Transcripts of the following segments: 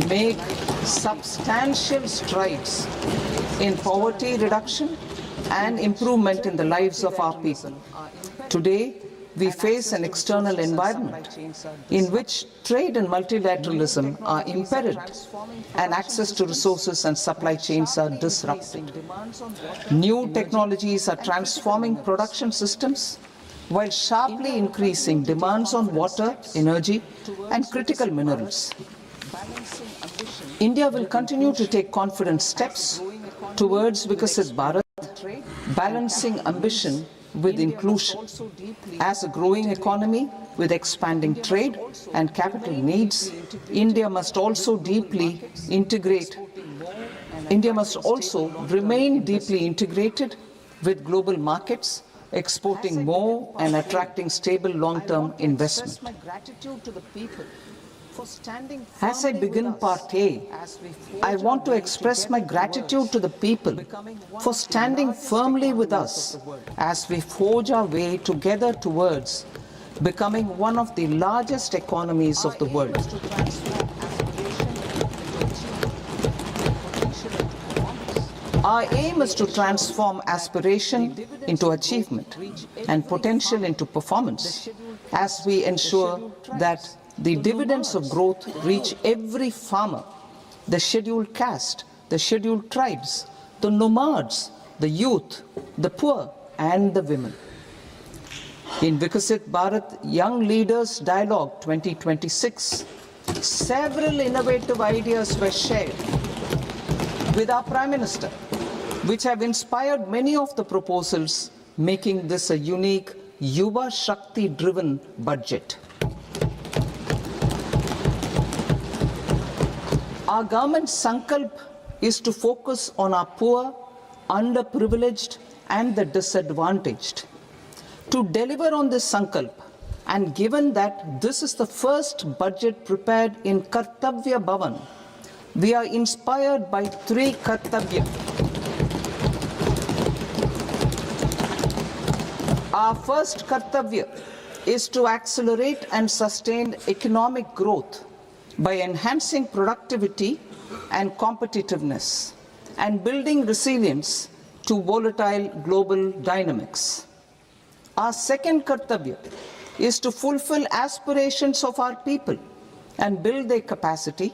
make substantial strides in poverty reduction and improvement in the lives of our people. Today, we face an external environment in which trade and multilateralism are impaired and access to resources and supply chains are disrupted. New technologies are transforming production systems while sharply increasing demands on water, energy, and critical minerals. India will continue to take confident steps towards Vikasit Bharat, balancing ambition with inclusion. As a growing economy with expanding trade and capital needs, India must also remain deeply integrated with global markets, exporting more and attracting stable long-term investment. As I begin part A, I want to express my gratitude to the people for standing firmly with us as we forge our way together towards becoming one of the largest economies of the world. Our aim is to transform aspiration into achievement and potential into performance as we ensure that the dividends of growth reach every farmer, the scheduled caste, the scheduled tribes, the nomads, the youth, the poor, and the women. In Vikasit Bharat Young Leaders Dialogue 2026, several innovative ideas were shared with our Prime Minister, which have inspired many of the proposals, making this a unique Yuva Shakti-driven budget. Our government's sankalp is to focus on our poor, underprivileged, and the disadvantaged. To deliver on this sankalp, and given that this is the first budget prepared in Kartavya Bhavan, we are inspired by three Kartavya. Our first Kartavya is to accelerate and sustain economic growth by enhancing productivity and competitiveness and building resilience to volatile global dynamics. Our second Kartavya is to fulfill aspirations of our people and build their capacity,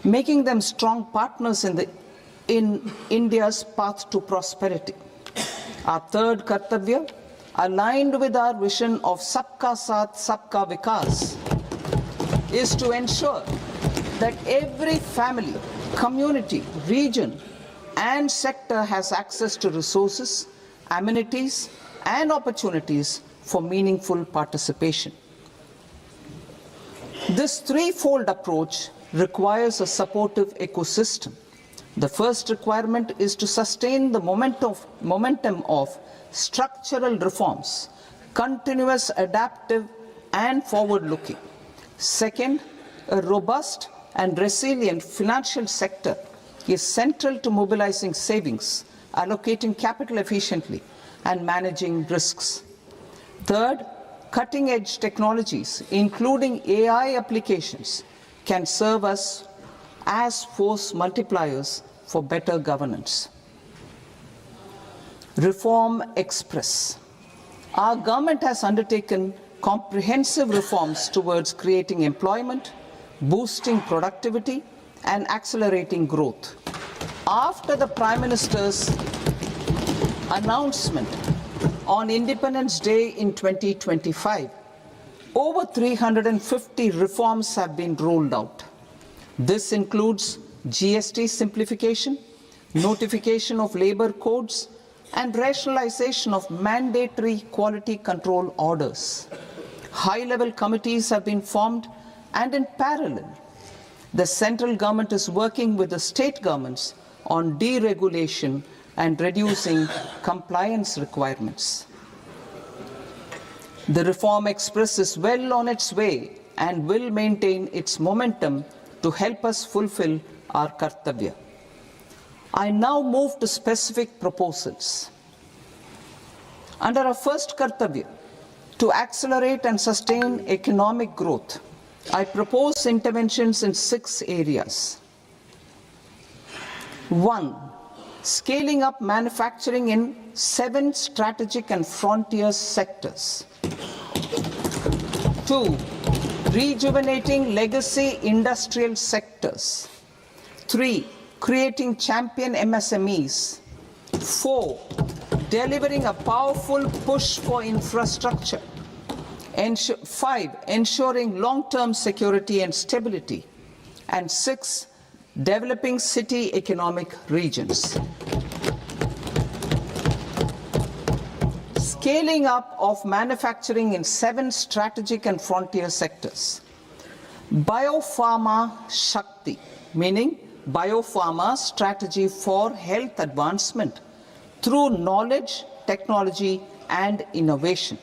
making them strong partners in India's path to prosperity. Our third Kartavya, aligned with our vision of Sabka Saath, Sabka Vikas, is to ensure that every family, community, region, and sector has access to resources, amenities, and opportunities for meaningful participation. This threefold approach requires a supportive ecosystem. The first requirement is to sustain the momentum of structural reforms, continuous, adaptive, and forward-looking. Second, a robust and resilient financial sector is central to mobilizing savings, allocating capital efficiently, and managing risks. Third, cutting-edge technologies, including AI applications, can serve us as force multipliers for better governance. Reform Express. Our government has undertaken comprehensive reforms towards creating employment, boosting productivity, and accelerating growth. After the Prime Minister's announcement on Independence Day in 2025, over 350 reforms have been rolled out. This includes GST simplification, notification of labor codes, and rationalization of mandatory quality control orders. High-level committees have been formed, and in parallel, the central government is working with the state governments on deregulation and reducing compliance requirements. The Reform Express is well on its way and will maintain its momentum to help us fulfill our Kartavya. I now move to specific proposals. Under our first Kartavya, to accelerate and sustain economic growth, I propose interventions in 6 areas. 1. Scaling up manufacturing in 7 strategic and frontier sectors. 2. Rejuvenating legacy industrial sectors. 3. Creating champion MSMEs. 4. Delivering a powerful push for infrastructure. 5. Ensuring long-term security and stability. And 6. Developing city economic regions. Scaling up of manufacturing in 7 strategic and frontier sectors. Biopharma Shakti, meaning biopharma strategy for health advancement through knowledge, technology, and innovation.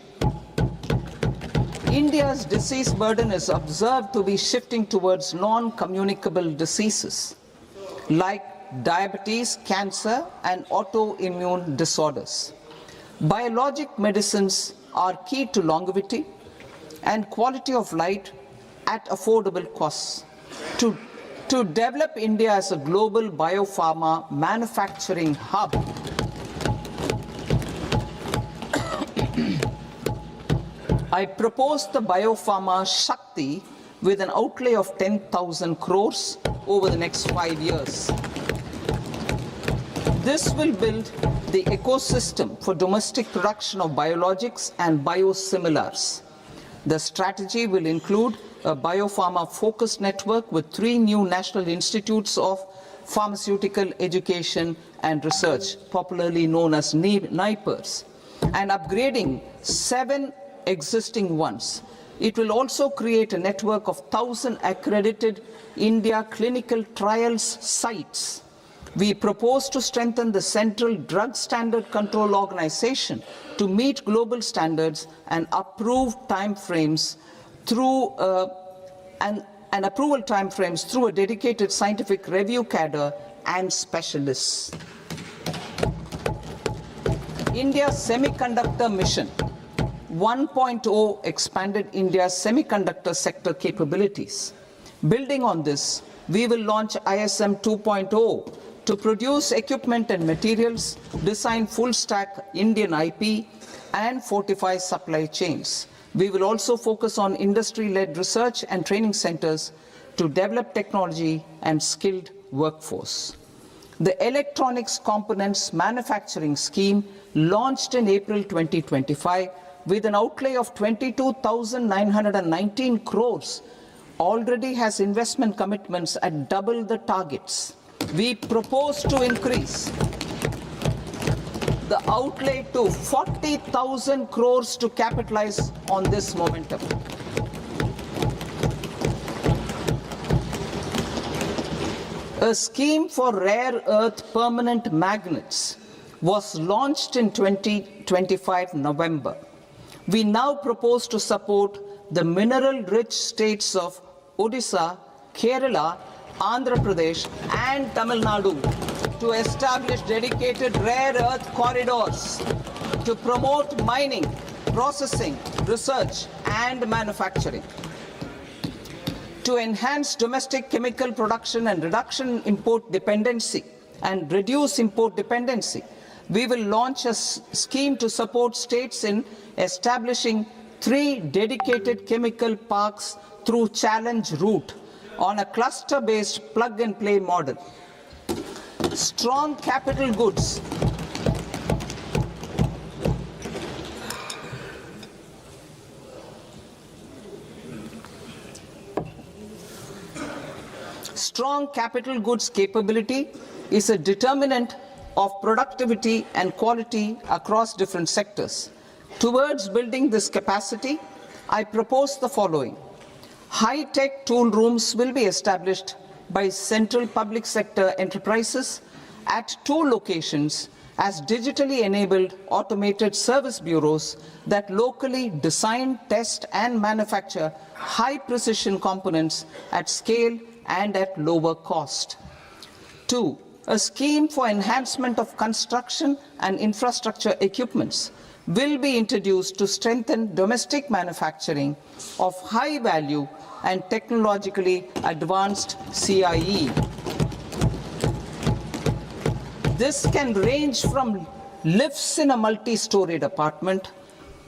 India's disease burden is observed to be shifting towards non-communicable diseases like diabetes, cancer, and autoimmune disorders. Biologic medicines are key to longevity and quality of life at affordable costs. To develop India as a global biopharma manufacturing hub, I propose the Biopharma Shakti with an outlay of 10,000 crores over the next 5 years. This will build the ecosystem for domestic production of biologics and biosimilars. The strategy will include a biopharma-focused network with 3 new national institutes of pharmaceutical education and research, popularly known as NIPERs, and upgrading 7 existing ones. It will also create a network of 1,000 accredited India clinical trials sites. We propose to strengthen the Central Drug Standard Control Organization to meet global standards and approve timeframes through approval timeframes through a dedicated scientific review cadre and specialists. India's semiconductor mission 1.0 expanded India's semiconductor sector capabilities. Building on this, we will launch ISM 2.0 to produce equipment and materials, design full-stack Indian IP, and fortify supply chains. We will also focus on industry-led research and training centers to develop technology and skilled workforce. The Electronics Components Manufacturing Scheme, launched in April 2025, with an outlay of 22,919 crores, already has investment commitments at double the targets. We propose to increase the outlay to 40,000 crores to capitalize on this momentum. A scheme for rare earth permanent magnets was launched in 2025 November. We now propose to support the mineral-rich states of Odisha, Kerala, Andhra Pradesh, and Tamil Nadu to establish dedicated rare earth corridors to promote mining, processing, research, and manufacturing. To enhance domestic chemical production and reduce import dependency, we will launch a scheme to support states in establishing 3 dedicated chemical parks through challenge route on a cluster-based plug-and-play model. Strong capital goods. Strong capital goods capability is a determinant of productivity and quality across different sectors. Towards building this capacity, I propose the following. High-tech tool rooms will be established by central public sector enterprises at 2 locations as digitally enabled automated service bureaus that locally design, test, and manufacture high-precision components at scale and at lower cost. 2. A scheme for enhancement of construction and infrastructure equipments will be introduced to strengthen domestic manufacturing of high-value and technologically advanced CIE. This can range from lifts in a multi-storied apartment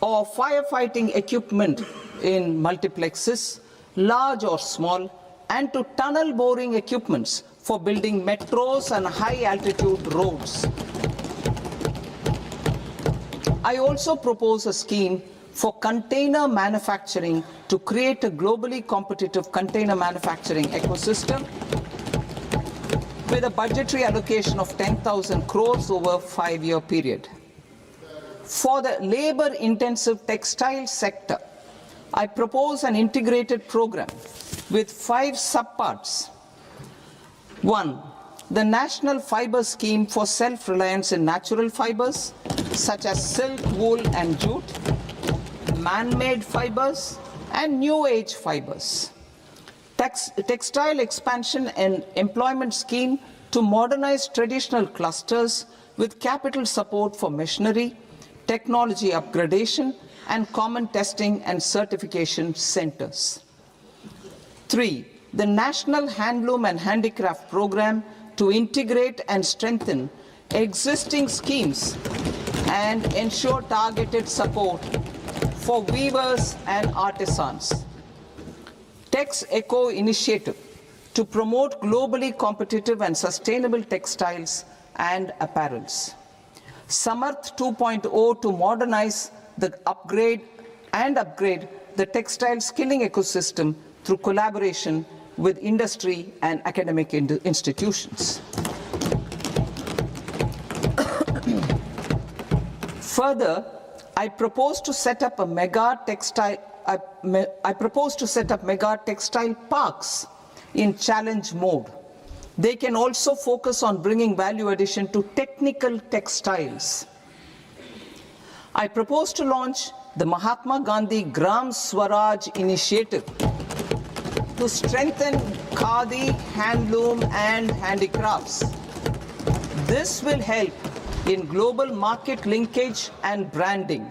or firefighting equipment in multiplexes, large or small, and to tunnel boring equipments for building metros and high-altitude roads. I also propose a scheme for container manufacturing to create a globally competitive container manufacturing ecosystem with a budgetary allocation of 10,000 crores over a 5-year period. For the labor-intensive textile sector, I propose an integrated program with 5 subparts. 1. The National Fiber Scheme for self-reliance in natural fibers, such as silk, wool, and jute, man-made fibers, and new-age fibers. Textile expansion and employment scheme to modernize traditional clusters with capital support for machinery, technology upgradation, and common testing and certification centers. 3. The National Handloom and Handicraft Program to integrate and strengthen existing schemes and ensure targeted support for weavers and artisans. Tex Eco Initiative to promote globally competitive and sustainable textiles and apparels. Samarth 2.0 to modernize the upgrade the textile skilling ecosystem through collaboration with industry and academic institutions. Further, I propose to set up mega textile parks in challenge mode. They can also focus on bringing value addition to technical textiles. I propose to launch the Mahatma Gandhi Gram Swaraj initiative to strengthen khadi, handloom, and handicrafts. This will help in global market linkage and branding.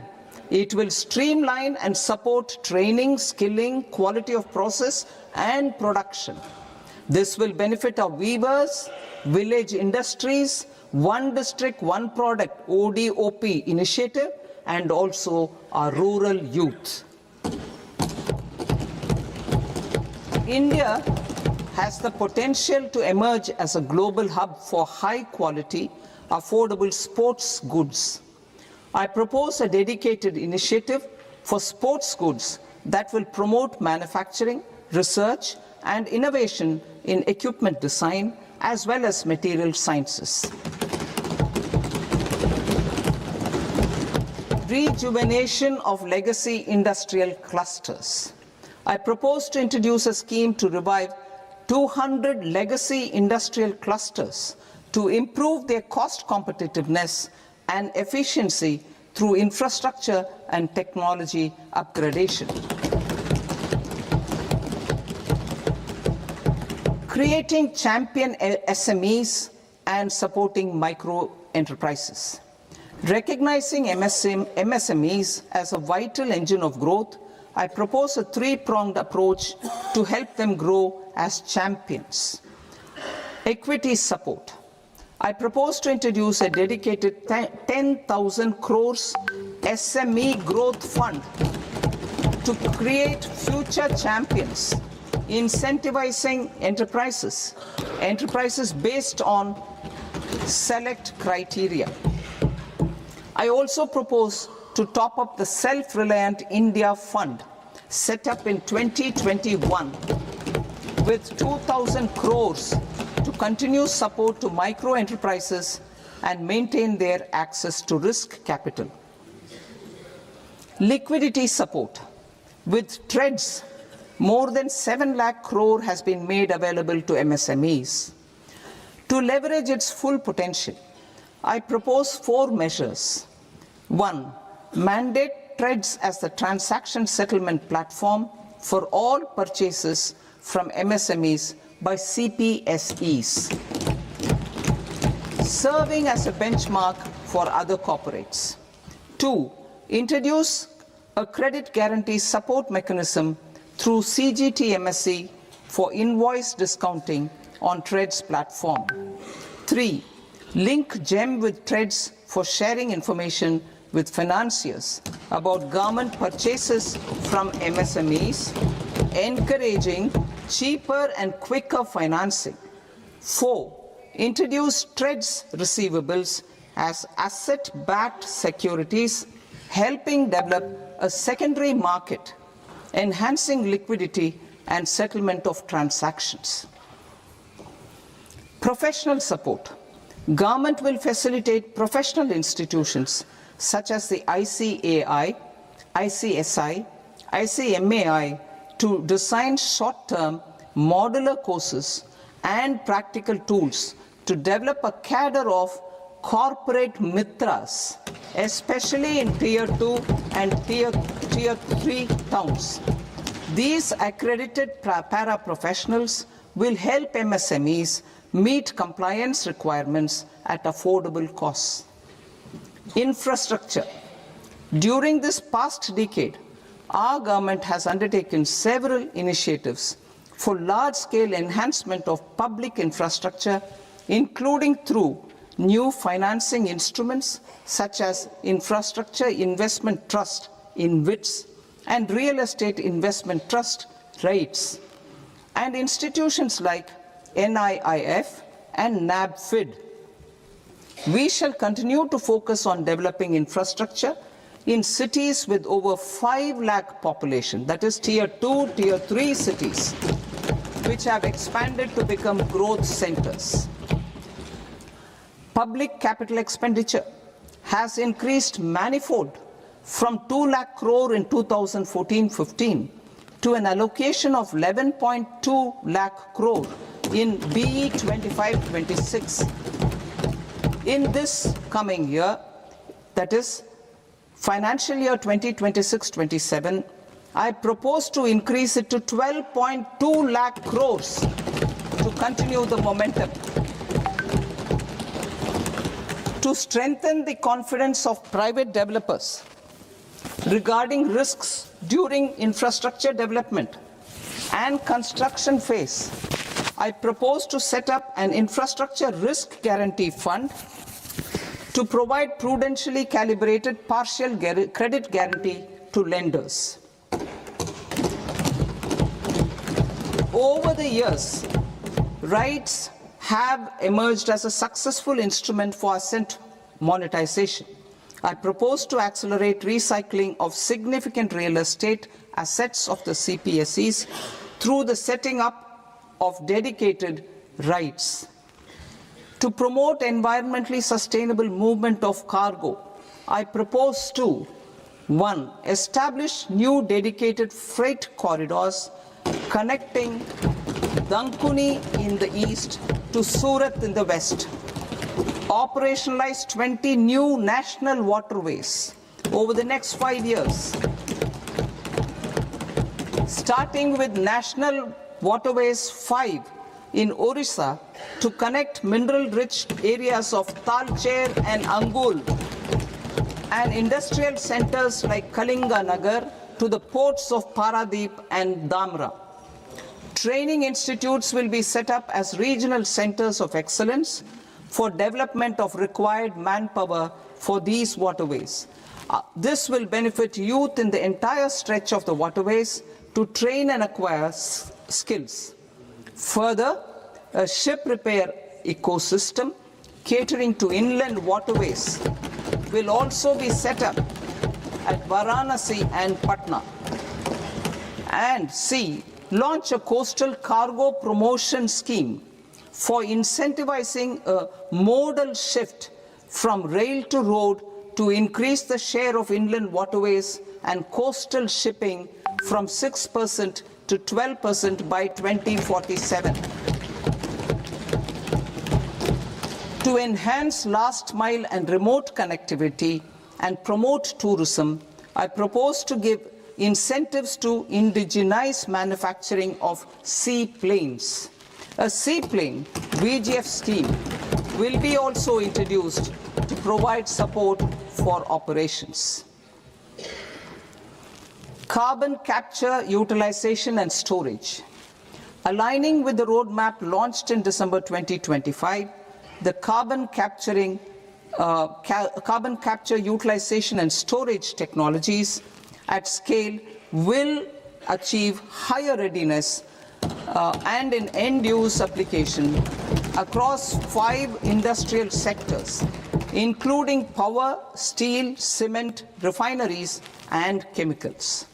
It will streamline and support training, skilling, quality of process, and production. This will benefit our weavers, village industries, one district, one product ODOP initiative, and also our rural youth. India has the potential to emerge as a global hub for high quality, affordable sports goods. I propose a dedicated initiative for sports goods that will promote manufacturing, research, and innovation in equipment design as well as material sciences. Rejuvenation of legacy industrial clusters. I propose to introduce a scheme to revive 200 legacy industrial clusters to improve their cost competitiveness and efficiency through infrastructure and technology upgradation. Creating champion SMEs and supporting micro enterprises. Recognizing MSMEs as a vital engine of growth, I propose a 3-pronged approach to help them grow as champions. Equity support. I propose to introduce a dedicated 10,000 crores SME growth fund to create future champions, incentivizing enterprises based on select criteria. I also propose to top up the Self-Reliant India Fund set up in 2021 with 2,000 crores to continue support to micro enterprises and maintain their access to risk capital. Liquidity support. With TREADS, more than 7 lakh crore has been made available to MSMEs. To leverage its full potential, I propose 4 measures. 1. Mandate TREADS as the transaction settlement platform for all purchases from MSMEs by CPSEs, serving as a benchmark for other corporates. 2. Introduce a credit guarantee support mechanism through CGT MSE for invoice discounting on TREADS platform. 3. Link GEM with TREADS for sharing information with financiers about government purchases from MSMEs, encouraging cheaper and quicker financing. 4. Introduce TREADS receivables as asset-backed securities, helping develop a secondary market, enhancing liquidity and settlement of transactions. Professional support. Government will facilitate professional institutions such as the ICAI, ICSI, ICMAI to design short-term modular courses and practical tools to develop a cadre of corporate mitras, especially in Tier 2 and Tier 3 towns. These accredited para-professionals will help MSMEs meet compliance requirements at affordable costs. Infrastructure. During this past decade, our government has undertaken several initiatives for large-scale enhancement of public infrastructure, including through new financing instruments such as Infrastructure Investment Trust (InvITs) and Real Estate Investment Trust (REITs), and institutions like NIIF and NABFID. We shall continue to focus on developing infrastructure in cities with over 5 lakh population, that is Tier 2, Tier 3 cities, which have expanded to become growth centers. Public capital expenditure has increased manifold from 2 lakh crore in 2014-15 to an allocation of 11.2 lakh crore in BE 25-26. In this coming year, that is financial year 2026-27, I propose to increase it to 12.2 lakh crores to continue the momentum. To strengthen the confidence of private developers regarding risks during infrastructure development and construction phase, I propose to set up an infrastructure risk guarantee fund to provide prudentially calibrated partial credit guarantee to lenders. Over the years, REITs have emerged as a successful instrument for asset monetization. I propose to accelerate recycling of significant real estate assets of the CPSEs through the setting up of dedicated REITs. To promote environmentally sustainable movement of cargo, I propose to 1. Establish new dedicated freight corridors connecting Dankuni in the east to Surat in the west. Operationalize 20 new national waterways over the next 5 years, starting with National Waterways 5 in Orissa to connect mineral-rich areas of Talcher and Angul and industrial centers like Kalinga Nagar to the ports of Paradeep and Dhamra. Training institutes will be set up as regional centers of excellence for development of required manpower for these waterways. This will benefit youth in the entire stretch of the waterways to train and acquire skills. Further, a ship repair ecosystem catering to inland waterways will also be set up at Varanasi and Patna. And C, launch a coastal cargo promotion scheme for incentivizing a modal shift from rail to road to increase the share of inland waterways and coastal shipping from 6% to 12% by 2047. To enhance last mile and remote connectivity and promote tourism, I propose to give incentives to indigenize manufacturing of seaplanes. A seaplane VGF scheme will be also introduced to provide support for operations. Carbon capture, utilization and storage. Aligning with the roadmap launched in December 2025, the carbon capture, utilization and storage technologies at scale will achieve higher readiness and in end-use application across 5 industrial sectors, including power, steel, cement, refineries, and chemicals.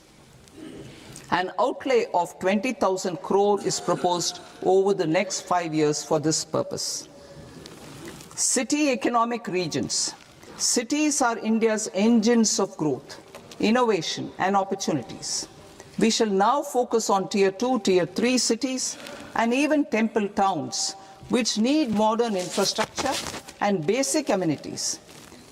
An outlay of 20,000 crore is proposed over the next 5 years for this purpose. City economic regions. Cities are India's engines of growth, innovation, and opportunities. We shall now focus on Tier 2, Tier 3 cities, and even temple towns, which need modern infrastructure and basic amenities.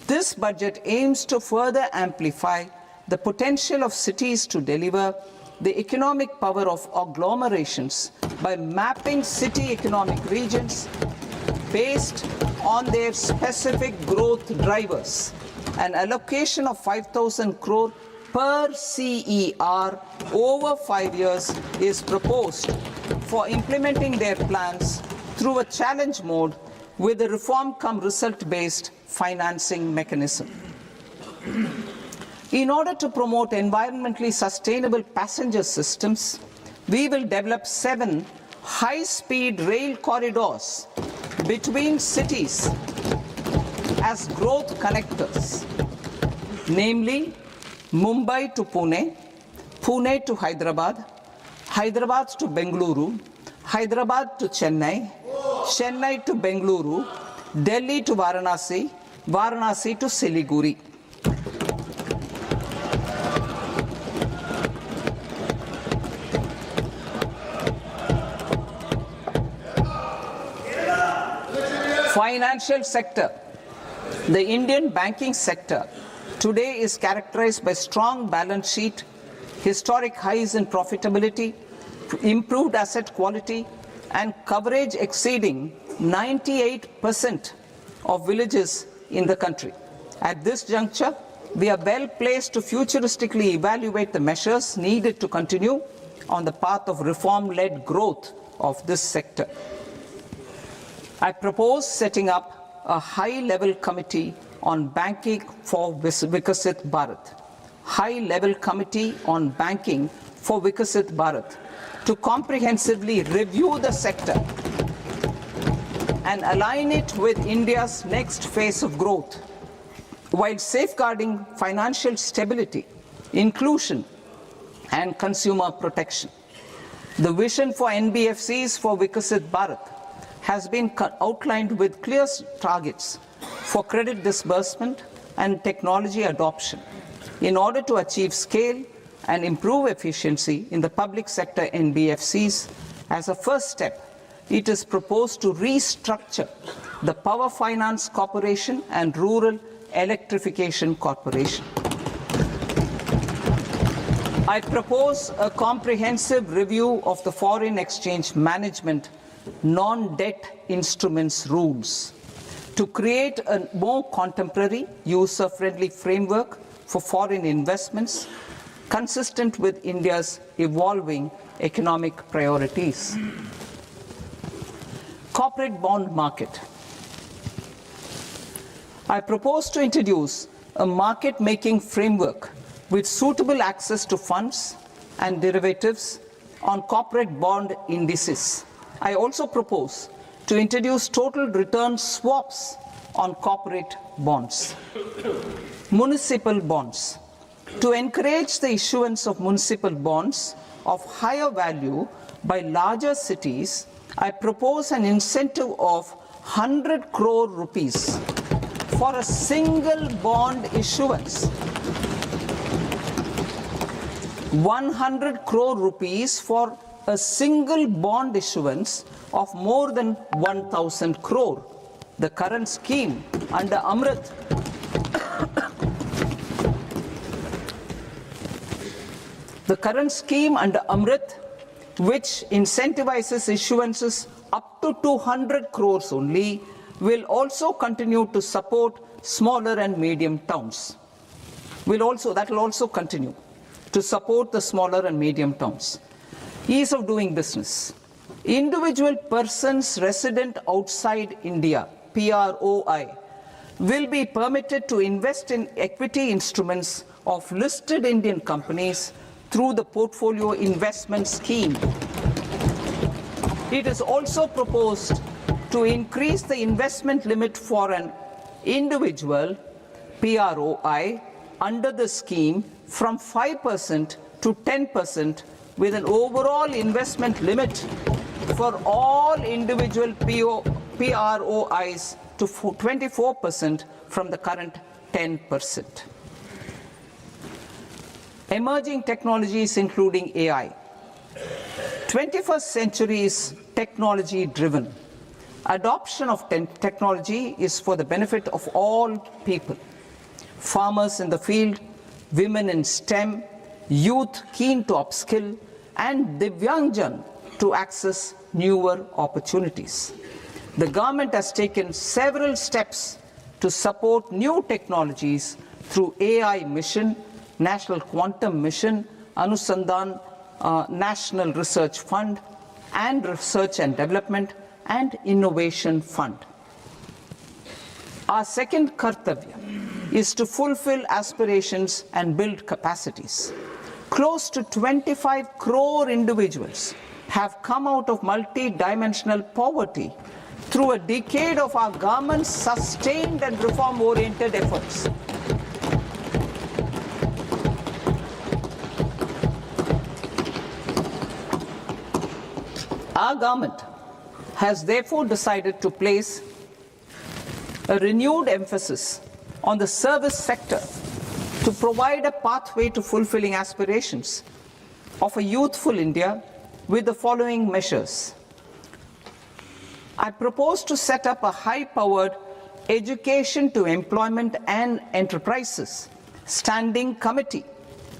This budget aims to further amplify the potential of cities to deliver the economic power of agglomerations by mapping city economic regions based on their specific growth drivers. An allocation of 5,000 crore per CER over 5 years is proposed for implementing their plans through a challenge mode with a reform-cum-result-based financing mechanism. In order to promote environmentally sustainable passenger systems, we will develop 7 high-speed rail corridors between cities as growth connectors, namely Mumbai to Pune, Pune to Hyderabad, Hyderabad to Bengaluru, Hyderabad to Chennai, Chennai to Bengaluru, Delhi to Varanasi, Varanasi to Siliguri. Financial sector. The Indian banking sector today is characterized by strong balance sheet, historic highs in profitability, improved asset quality, and coverage exceeding 98% of villages in the country. At this juncture, we are well placed to futuristically evaluate the measures needed to continue on the path of reform-led growth of this sector. I propose setting up a high-level committee on banking for Vikasit Bharat. High-level committee on banking for Vikasit Bharat to comprehensively review the sector and align it with India's next phase of growth, while safeguarding financial stability, inclusion, and consumer protection. The vision for NBFCs for Vikasit Bharat has been outlined with clear targets for credit disbursement and technology adoption in order to achieve scale and improve efficiency in the public sector NBFCs. As a first step, it is proposed to restructure the Power Finance Corporation and Rural Electrification Corporation. I propose a comprehensive review of the foreign exchange management non-debt instruments rules to create a more contemporary, user-friendly framework for foreign investments consistent with India's evolving economic priorities. Corporate bond market. I propose to introduce a market-making framework with suitable access to funds and derivatives on corporate bond indices. I also propose to introduce total return swaps on corporate bonds. Municipal bonds. To encourage the issuance of municipal bonds of higher value by larger cities, I propose an incentive of 100 crore rupees for a single bond issuance. 100 crore rupees for a single bond issuance of more than 1,000 crore. The current scheme under Amrit which incentivizes issuances up to 200 crores only, will also continue to support smaller and medium towns. That will also continue. to support the smaller and medium towns. Ease of doing business. Individual persons resident outside India, PROI, will be permitted to invest in equity instruments of listed Indian companies through the Portfolio Investment Scheme. It is also proposed to increase the investment limit for an individual PROI under the scheme from 5% to 10%, with an overall investment limit for all individual PROIs to 24% from the current 10%. Emerging technologies including AI. 21st century is technology driven. Adoption of technology is for the benefit of all people. Farmers in the field, women in STEM, youth keen to upskill, and Divyangjan to access newer opportunities. The government has taken several steps to support new technologies through AI Mission, National Quantum Mission, Anusandhan National Research Fund, and Research and Development and Innovation Fund. Our second kartavya is to fulfill aspirations and build capacities. Close to 25 crore individuals have come out of multi-dimensional poverty through a decade of our government's sustained and reform-oriented efforts. Our government has therefore decided to place a renewed emphasis on the service sector to provide a pathway to fulfilling aspirations of a youthful India with the following measures. I propose to set up a high-powered education to employment and enterprises standing committee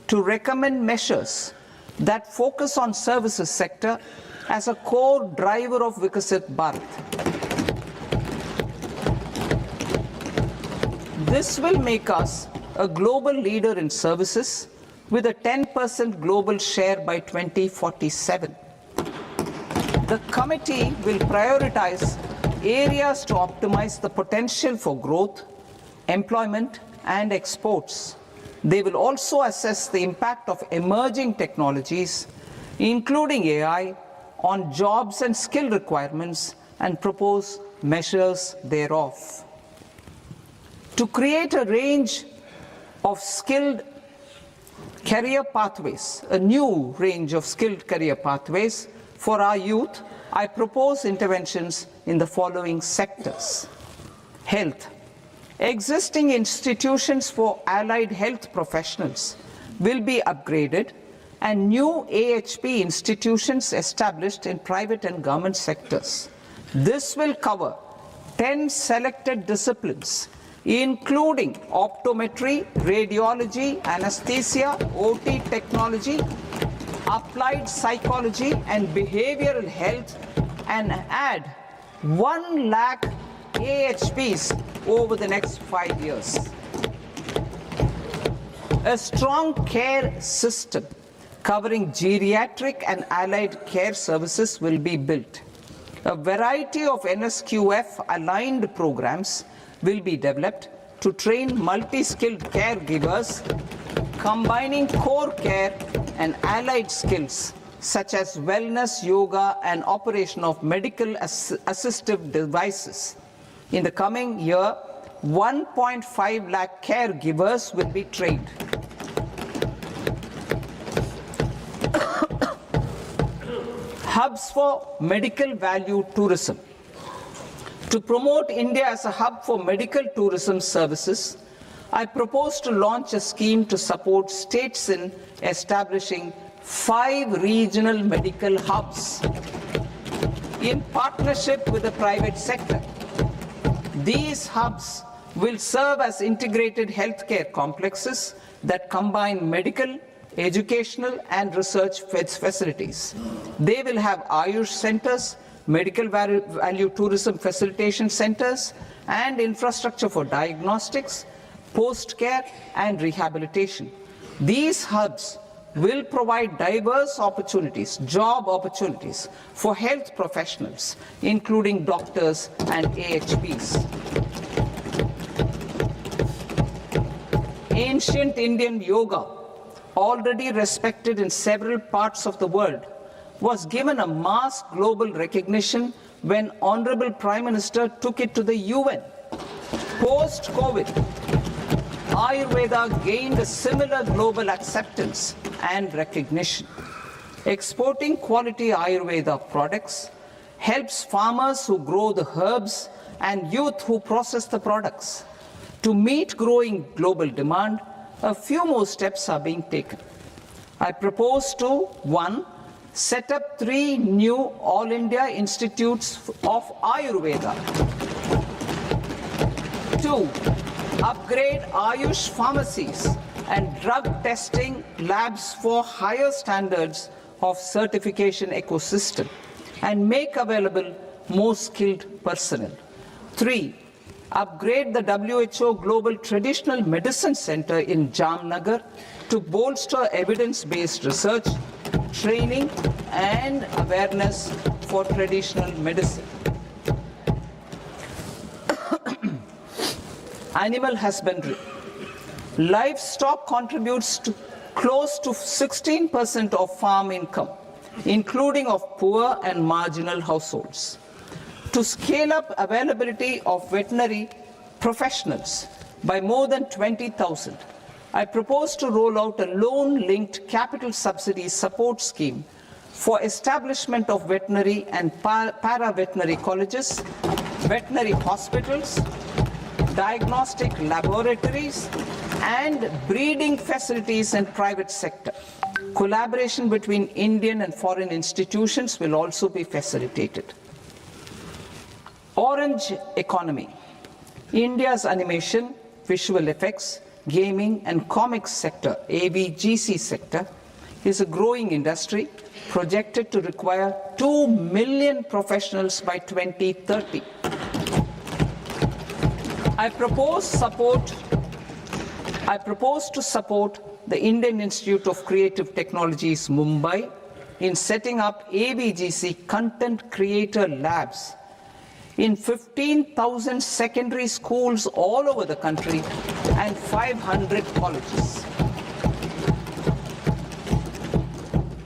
to recommend measures that focus on services sector as a core driver of Vikasit Bharat. This will make us a global leader in services with a 10% global share by 2047. The committee will prioritize areas to optimize the potential for growth, employment, and exports. They will also assess the impact of emerging technologies, including AI, on jobs and skill requirements and propose measures thereof. To create a range of skilled career pathways, a new range of skilled career pathways for our youth, I propose interventions in the following sectors. Health. Existing institutions for allied health professionals will be upgraded and new AHP institutions established in private and government sectors. This will cover 10 selected disciplines, including optometry, radiology, anesthesia, OT technology, applied psychology and behavioral health, and add 1 lakh AHPs over the next 5 years. A strong care system covering geriatric and allied care services will be built. A variety of NSQF aligned programs will be developed to train multi-skilled caregivers, combining core care and allied skills such as wellness, yoga, and operation of medical assistive devices. In the coming year, 1.5 lakh caregivers will be trained. Hubs for medical value tourism. To promote India as a hub for medical tourism services, I propose to launch a scheme to support states in establishing 5 regional medical hubs in partnership with the private sector. These hubs will serve as integrated healthcare complexes that combine medical, educational, and research facilities. They will have Ayush centers, medical value tourism facilitation centers, and infrastructure for diagnostics, post-care, and rehabilitation. These hubs will provide diverse opportunities, job opportunities for health professionals, including doctors and AHPs. Ancient Indian yoga, already respected in several parts of the world, was given a mass global recognition when Honorable Prime Minister took it to the UN. Post-COVID, Ayurveda gained a similar global acceptance and recognition. Exporting quality Ayurveda products helps farmers who grow the herbs and youth who process the products. To meet growing global demand, a few more steps are being taken. I propose to 1. Set up 3 new All India Institutes of Ayurveda. 2. Upgrade Ayush pharmacies and drug testing labs for higher standards of certification ecosystem and make available more skilled personnel. 3. Upgrade the WHO Global Traditional Medicine Center in Jamnagar to bolster evidence-based research, training and awareness for traditional medicine. Animal husbandry. Livestock contributes to close to 16% of farm income, including of poor and marginal households. To scale up availability of veterinary professionals by more than 20,000, I propose to roll out a loan-linked capital subsidy support scheme for establishment of veterinary and para-veterinary colleges, veterinary hospitals, diagnostic laboratories, and breeding facilities in private sector. Collaboration between Indian and foreign institutions will also be facilitated. Orange economy. India's animation, visual effects, gaming and comics sector, AVGC sector, is a growing industry projected to require 2 million professionals by 2030. I propose to support the Indian Institute of Creative Technologies, Mumbai, in setting up AVGC content creator labs in 15,000 secondary schools all over the country and 500 colleges.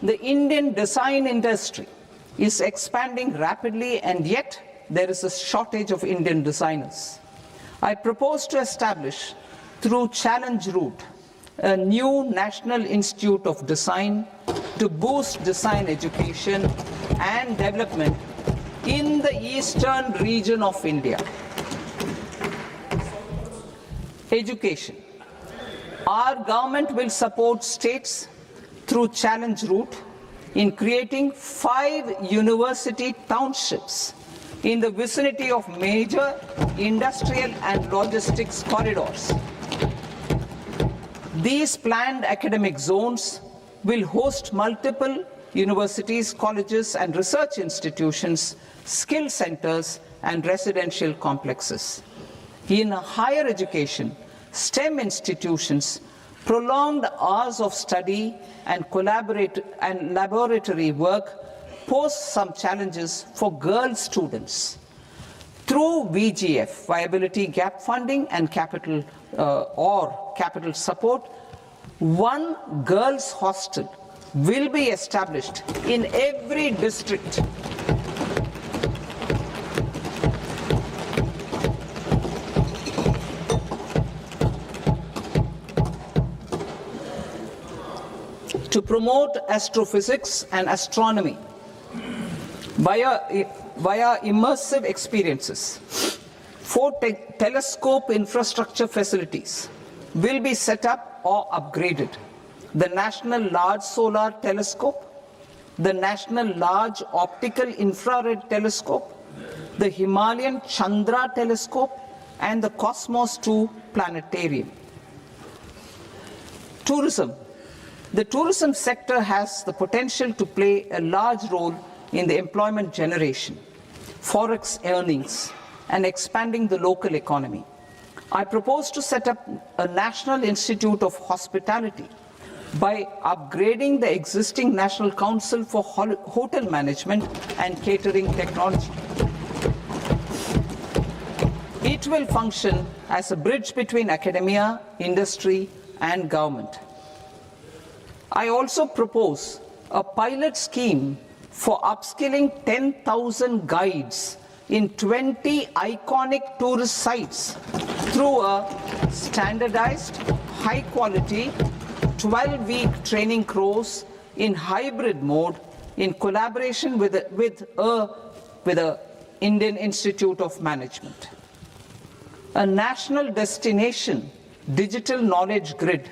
The Indian design industry is expanding rapidly, and yet there is a shortage of Indian designers. I propose to establish, through Challenge Route, a new National Institute of Design to boost design education and development in the eastern region of India. Education. Our government will support states through Challenge Route in creating 5 university townships in the vicinity of major industrial and logistics corridors. These planned academic zones will host multiple universities, colleges and research institutions, skill centers and residential complexes. In higher education, STEM institutions, prolonged hours of study and laboratory work pose some challenges for girl students. Through VGF, Viability Gap Funding and capital support, 1 girls' hostel will be established in every district. To promote astrophysics and astronomy via immersive experiences, 4 telescope infrastructure facilities will be set up or upgraded. The National Large Solar Telescope, the National Large Optical Infrared Telescope, the Himalayan Chandra Telescope, and the Cosmos 2 Planetarium. Tourism. The tourism sector has the potential to play a large role in the employment generation, forex earnings, and expanding the local economy. I propose to set up a National Institute of Hospitality by upgrading the existing National Council for Hotel Management and Catering Technology. It will function as a bridge between academia, industry, and government. I also propose a pilot scheme for upskilling 10,000 guides in 20 iconic tourist sites through a standardized, high-quality, 12-week training course in hybrid mode in collaboration with the Indian Institute of Management. A national destination digital knowledge grid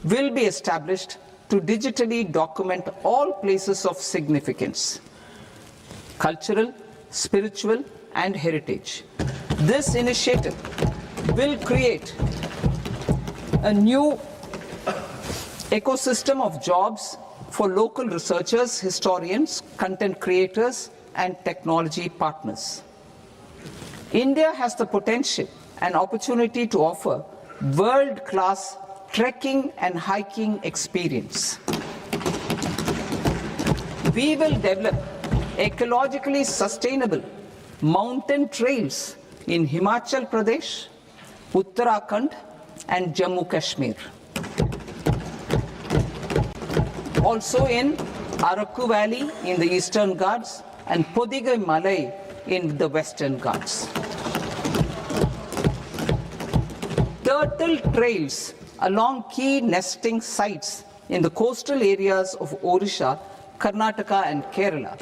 will be established to digitally document all places of significance, cultural, spiritual, and heritage. This initiative will create a new ecosystem of jobs for local researchers, historians, content creators, and technology partners. India has the potential and opportunity to offer world-class trekking and hiking experience. We will develop ecologically sustainable mountain trails in Himachal Pradesh, Uttarakhand, and Jammu Kashmir. Also in Araku Valley in the Eastern Ghats and Podigai Malai in the Western Ghats. Turtle trails along key nesting sites in the coastal areas of Odisha, Karnataka, and Kerala.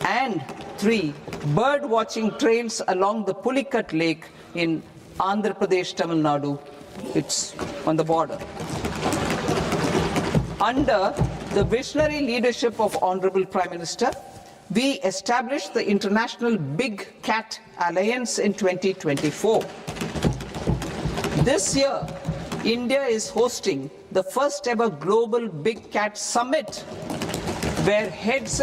And 3 bird watching trails along the Pulikat Lake in Andhra Pradesh, Tamil Nadu. It's on the border. Under the visionary leadership of Honorable Prime Minister, we established the International Big Cat Alliance in 2024. This year, India is hosting the first ever Global Big Cat Summit, where heads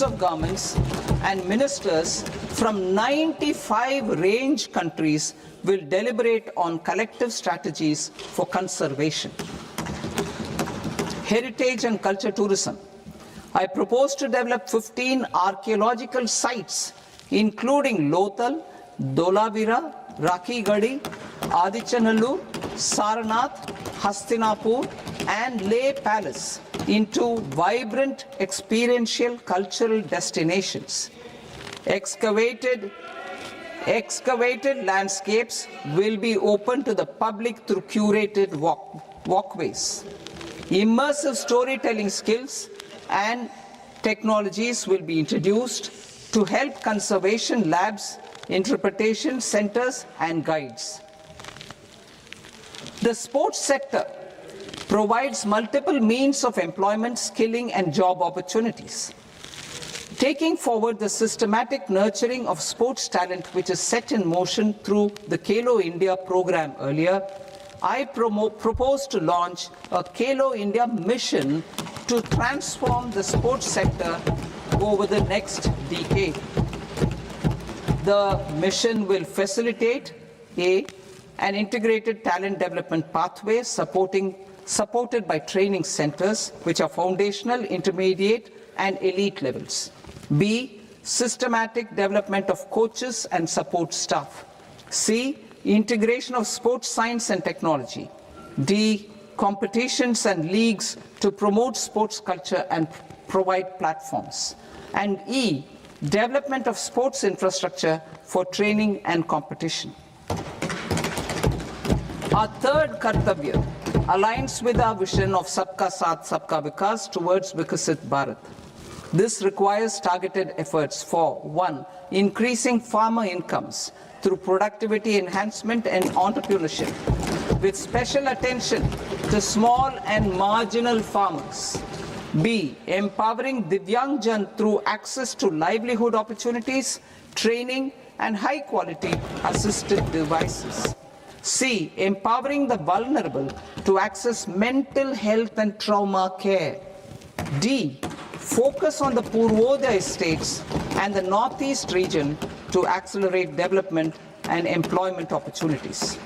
of governments and ministers from 95 range countries will deliberate on collective strategies for conservation. Heritage and culture tourism. I propose to develop 15 archaeological sites, including Lothal, Dolavira, Rakigadi, Adichanallur, Saranath, Hastinapur, and Leh Palace into vibrant experiential cultural destinations. Excavated landscapes will be open to the public through curated walkways. Immersive storytelling skills and technologies will be introduced to help conservation labs, interpretation centers, and guides. The sports sector provides multiple means of employment, skilling, and job opportunities. Taking forward the systematic nurturing of sports talent which is set in motion through the Khelo India program earlier, I propose to launch a Khelo India mission to transform the sports sector over the next decade. The mission will facilitate an integrated talent development pathway supported by training centers which are foundational, intermediate, and elite levels. B, systematic development of coaches and support staff. C, integration of sports science and technology. D, competitions and leagues to promote sports culture and provide platforms. And E, development of sports infrastructure for training and competition. Our third Kartavya aligns with our vision of Sabka Saath, Sabka Vikas towards Vikasit Bharat. This requires targeted efforts for 1, increasing farmer incomes through productivity enhancement and entrepreneurship, with special attention to small and marginal farmers. B, empowering Divyangjan through access to livelihood opportunities, training, and high-quality assisted devices. C, empowering the vulnerable to access mental health and trauma care. D, focus on the Purvodaya states and the Northeast region to accelerate development and employment opportunities.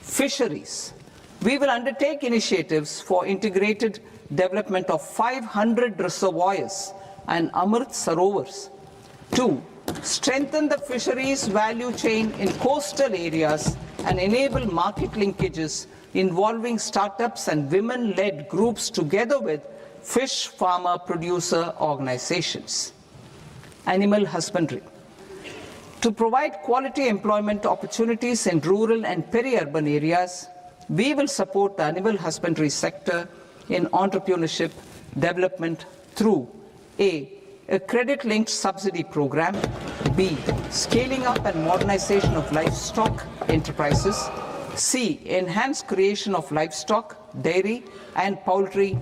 Fisheries. We will undertake initiatives for integrated development of 500 reservoirs and Amrit Sarovars. 2. Strengthen the fisheries value chain in coastal areas and enable market linkages involving startups and women-led groups together with fish farmer producer organizations. Animal husbandry. To provide quality employment opportunities in rural and peri-urban areas, we will support the animal husbandry sector in entrepreneurship development through A. A credit-linked subsidy program, B. Scaling up and modernization of livestock enterprises, C. Enhanced creation of livestock, dairy and poultry,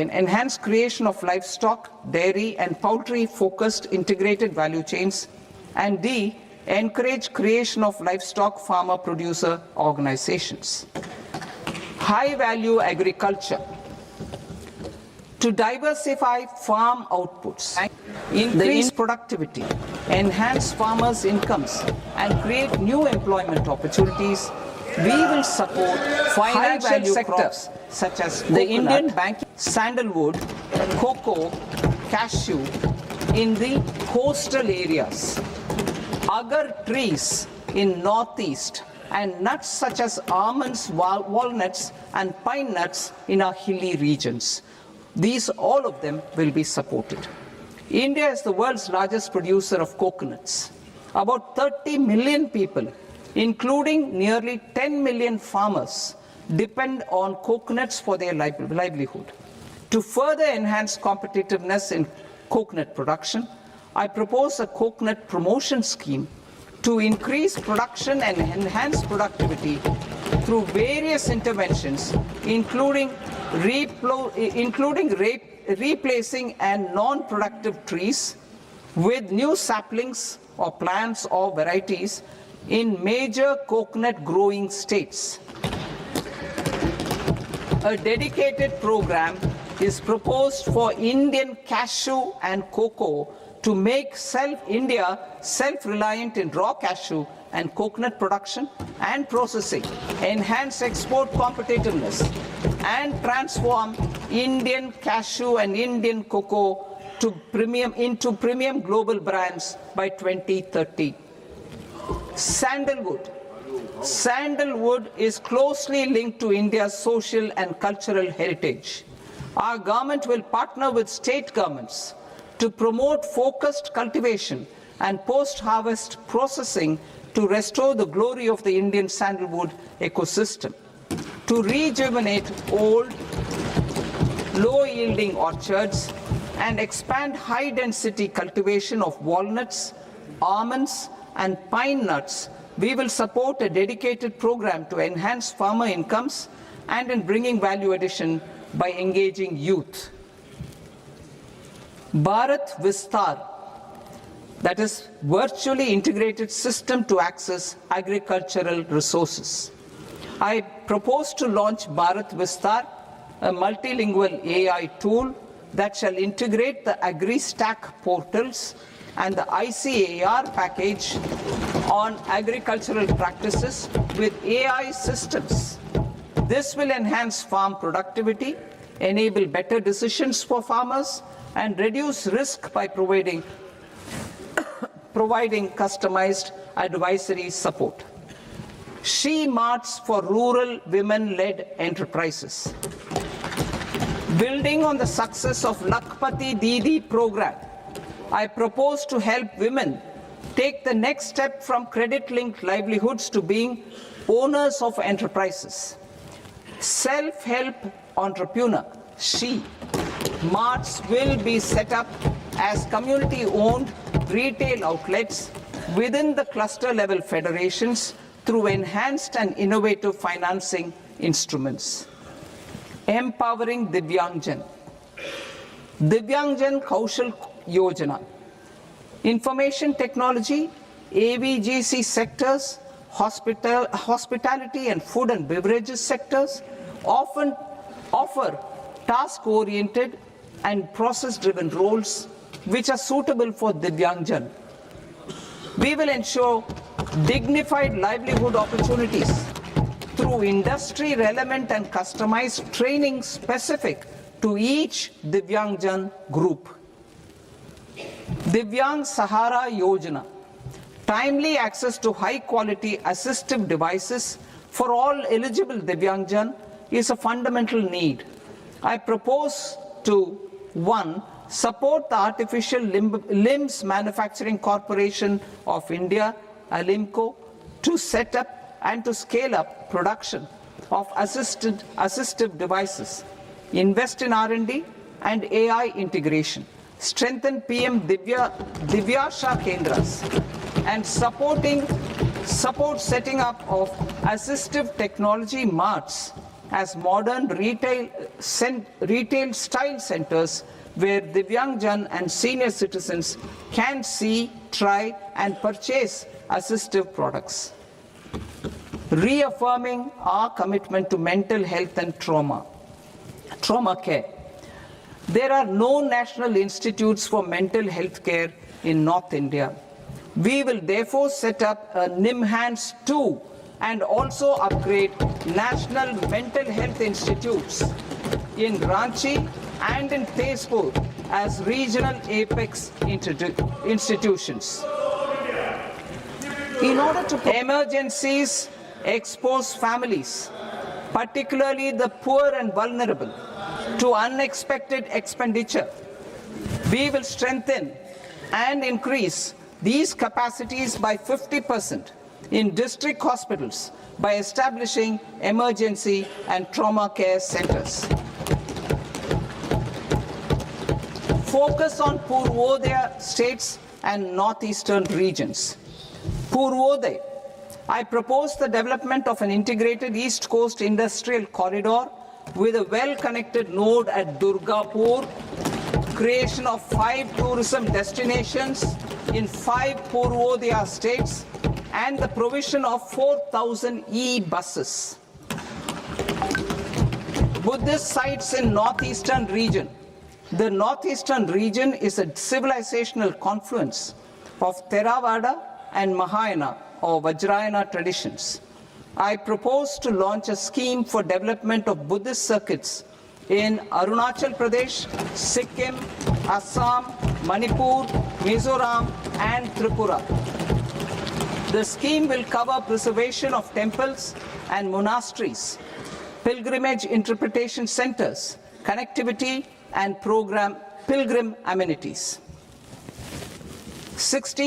enhanced creation of livestock, dairy and poultry-focused integrated value chains, and D. Encourage creation of livestock farmer-producer organizations. High-value agriculture. To diversify farm outputs, increase productivity, enhance farmers' incomes, and create new employment opportunities, we will support high-value sectors such as the Indian banking, sandalwood, cocoa, cashew in the coastal areas, agar trees in northeast, and nuts such as almonds, walnuts, and pine nuts in our hilly regions. These, all of them, will be supported. India is the world's largest producer of coconuts. About 30 million people, including nearly 10 million farmers, depend on coconuts for their livelihood. To further enhance competitiveness in coconut production, I propose a coconut promotion scheme to increase production and enhance productivity through various interventions, including replacing and non-productive trees with new saplings or plants or varieties in major coconut growing states. A dedicated program is proposed for Indian cashew and cocoa to make India self-reliant in raw cashew and coconut production and processing, enhance export competitiveness, and transform Indian cashew and Indian cocoa into premium global brands by 2030. Sandalwood. Sandalwood is closely linked to India's social and cultural heritage. Our government will partner with state governments to promote focused cultivation and post-harvest processing to restore the glory of the Indian sandalwood ecosystem, to rejuvenate old, low-yielding orchards, and expand high-density cultivation of walnuts, almonds, and pine nuts. We will support a dedicated program to enhance farmer incomes and in bringing value addition by engaging youth. Bharat Vistar, that is virtually integrated system to access agricultural resources. I propose to launch Bharat Vistar, a multilingual AI tool that shall integrate the AgriStack portals and the ICAR package on agricultural practices with AI systems. This will enhance farm productivity, enable better decisions for farmers, and reduce risk by providing customized advisory support. She Marts for rural women-led enterprises. Building on the success of Lakpati Didi program, I propose to help women take the next step from credit-linked livelihoods to being owners of enterprises. Self-help entrepreneur, She Marts will be set up as community-owned retail outlets within the cluster-level federations through enhanced and innovative financing instruments. Empowering Divyangjan. Divyangjan Kaushal Yojana. Information technology, AVGC sectors, hospitality and food and beverages sectors often offer task-oriented and process-driven roles which are suitable for Divyangjan We will ensure dignified livelihood opportunities through industry-relevant and customized training specific to each Divyangjan group. Divyang Sahara Yojana, timely access to high-quality assistive devices for all eligible Divyangjan is a fundamental need. I propose to 1. Support the Artificial Limbs Manufacturing Corporation of India, ALIMCO, to set up and to scale up production of assistive devices, invest in R&D and AI integration, strengthen PM Divyasha Kendras, and support setting up of assistive technology marts as modern retail style centers where Divyangjan and senior citizens can see, try and purchase assistive products. Reaffirming our commitment to mental health and trauma care. There are no national institutes for mental health care in North India. We will therefore set up a NIMHANS 2 and also upgrade national mental health institutes in Ranchi and in Tezpur as regional apex institutions. In order to emergencies expose families, particularly the poor and vulnerable, to unexpected expenditure, we will strengthen and increase these capacities by 50% in district hospitals by establishing emergency and trauma care centers. Focus on Purvodaya states and northeastern regions. Purvodaya, I propose the development of an integrated East Coast industrial corridor with a well-connected node at Durgapur, creation of 5 tourism destinations in 5 Purvodaya states, and the provision of 4,000 e-buses. Buddhist sites in northeastern region. The northeastern region is a civilizational confluence of Theravada and Mahayana or Vajrayana traditions. I propose to launch a scheme for development of Buddhist circuits in Arunachal Pradesh, Sikkim, Assam, Manipur, Mizoram and Tripura. The scheme will cover preservation of temples and monasteries, pilgrimage interpretation centers, connectivity and pilgrim amenities. 16